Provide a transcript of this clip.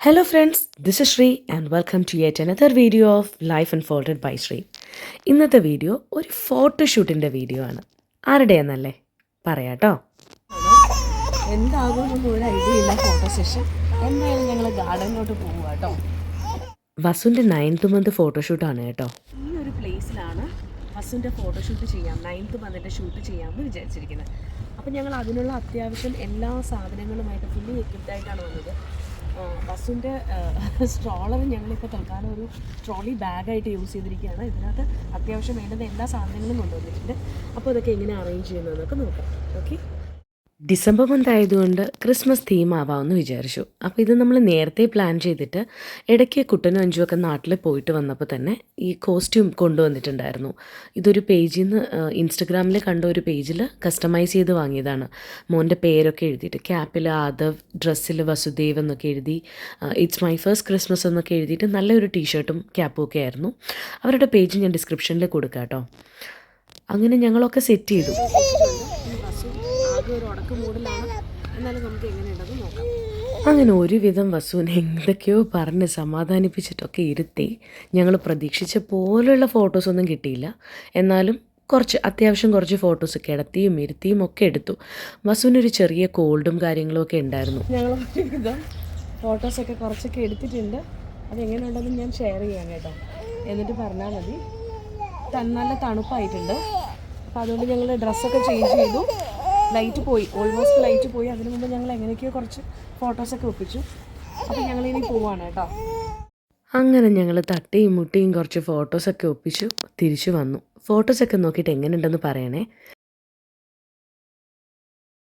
Hello friends, this is Shri and welcome to yet another video of Life Unfolded by Shri. ഇന്നത്തെ video ഒരു ഫോട്ടോഷൂട്ടിൻ്റെ video ആണ്. ആരുടെയെന്നല്ലേ പറയാട്ടോ. എന്താകുമെന്നൊന്നും ഒരു idea ഇല്ല photo session. എന്തായാലും ഞങ്ങൾ ഗാർഡനിലോട്ട് പോകുക കേട്ടോ. വസുൻ്റെ 9th month ഫോട്ടോഷൂട്ടാണ് കേട്ടോ. ഈ ഒരു പ്ലേസിലാണ് വസുൻ്റെ ഫോട്ടോഷൂട്ട് ചെയ്യാം, 9th month ഷൂട്ട് ചെയ്യാമെന്ന് വിചാരിച്ചിരിക്കുന്നത്. അപ്പോൾ ഞങ്ങൾ അതിനുള്ള അത്യാവശ്യം എല്ലാ സാധനങ്ങളുമായിട്ട് ഫുള്ളി എക്യുപ്ഡായിട്ടാണ് വന്നത്. ബസ്സിൻ്റെ സ്ട്രോളർ ഞങ്ങളിപ്പോൾ തൽക്കാലം ഒരു ട്രോളി ബാഗായിട്ട് യൂസ് ചെയ്തിരിക്കുകയാണ്. ഇതിനകത്ത് അത്യാവശ്യം വേണ്ടുന്ന എല്ലാ സാധനങ്ങളും കൊണ്ടുവന്നിട്ടുണ്ട്. അപ്പോൾ അതൊക്കെ എങ്ങനെ അറേഞ്ച് ചെയ്യുന്നതെന്നൊക്കെ നോക്കാം. ഓക്കെ, ഡിസംബർ മന്ത് ആയതുകൊണ്ട് ക്രിസ്മസ് തീം ആവാമെന്ന് വിചാരിച്ചു. അപ്പോൾ ഇത് നമ്മൾ നേരത്തെ പ്ലാൻ ചെയ്തിട്ട് ഇടയ്ക്ക് കുട്ടനും അഞ്ചുമൊക്കെ നാട്ടിൽ പോയിട്ട് വന്നപ്പോൾ തന്നെ ഈ കോസ്റ്റ്യൂം കൊണ്ടുവന്നിട്ടുണ്ടായിരുന്നു. ഇതൊരു പേജിൽ നിന്ന് ഇൻസ്റ്റഗ്രാമിൽ കണ്ട ഒരു പേജിൽ കസ്റ്റമൈസ് ചെയ്ത് വാങ്ങിയതാണ്. മോൻ്റെ പേരൊക്കെ എഴുതിയിട്ട് ക്യാപ്പിൽ ആദവ്, ഡ്രസ്സിൽ വസുദേവ് എന്നൊക്കെ എഴുതി, ഇറ്റ്സ് മൈ ഫസ്റ്റ് ക്രിസ്മസ് എന്നൊക്കെ എഴുതിയിട്ട് നല്ലൊരു ടീഷർട്ടും ക്യാപ്പും ഒക്കെ ആയിരുന്നു. അവരുടെ പേജ് ഞാൻ ഡിസ്ക്രിപ്ഷനിൽ കൊടുക്കാം കേട്ടോ. അങ്ങനെ ഞങ്ങളൊക്കെ സെറ്റ് ചെയ്തു. ഒരു ഉടക്ക് മൂഡിലാണ്. എന്നാലും നമുക്ക് എങ്ങനെയുണ്ടെന്ന് നോക്കാം. അങ്ങനെ ഒരുവിധം വസുവിനെ എന്തൊക്കെയോ പറഞ്ഞ് സമാധാനിപ്പിച്ചിട്ടൊക്കെ ഇരുത്തി. ഞങ്ങൾ പ്രതീക്ഷിച്ച പോലെയുള്ള ഫോട്ടോസൊന്നും കിട്ടിയില്ല. എന്നാലും അത്യാവശ്യം കുറച്ച് ഫോട്ടോസ് കിടത്തിയും ഇരുത്തിയും ഒക്കെ എടുത്തു. വസുവിനൊരു ചെറിയ കോൾഡും കാര്യങ്ങളും ഒക്കെ ഉണ്ടായിരുന്നു. ഞങ്ങൾ ഒരുവിധം ഫോട്ടോസൊക്കെ കുറച്ചൊക്കെ എടുത്തിട്ടുണ്ട്. അതെങ്ങനെയുണ്ടെന്ന് ഞാൻ ഷെയർ ചെയ്യാം കേട്ടോ. എന്നിട്ട് പറഞ്ഞാൽ മതി. നല്ല തണുപ്പായിട്ടുണ്ട്. അപ്പോൾ അതുകൊണ്ട് ഞങ്ങൾ ഡ്രസ്സൊക്കെ ചേഞ്ച് ചെയ്തു. ലൈറ്റ് പോയി, ഓൾമോസ്റ്റ് ലൈറ്റ് പോയി. അതിന് മുമ്പ് ഞങ്ങൾ എങ്ങനെയൊക്കെയോ കുറച്ച് ഫോട്ടോസൊക്കെ ഒപ്പിച്ചു. അപ്പോൾ ഞങ്ങളിനി പോവാണ് കേട്ടോ. അങ്ങനെ ഞങ്ങൾ തട്ടിയും മുട്ടിയും കുറച്ച് ഫോട്ടോസൊക്കെ ഒപ്പിച്ചു തിരിച്ചു വന്നു. ഫോട്ടോസൊക്കെ നോക്കിയിട്ട് എങ്ങനെയുണ്ടെന്ന് പറയണേ.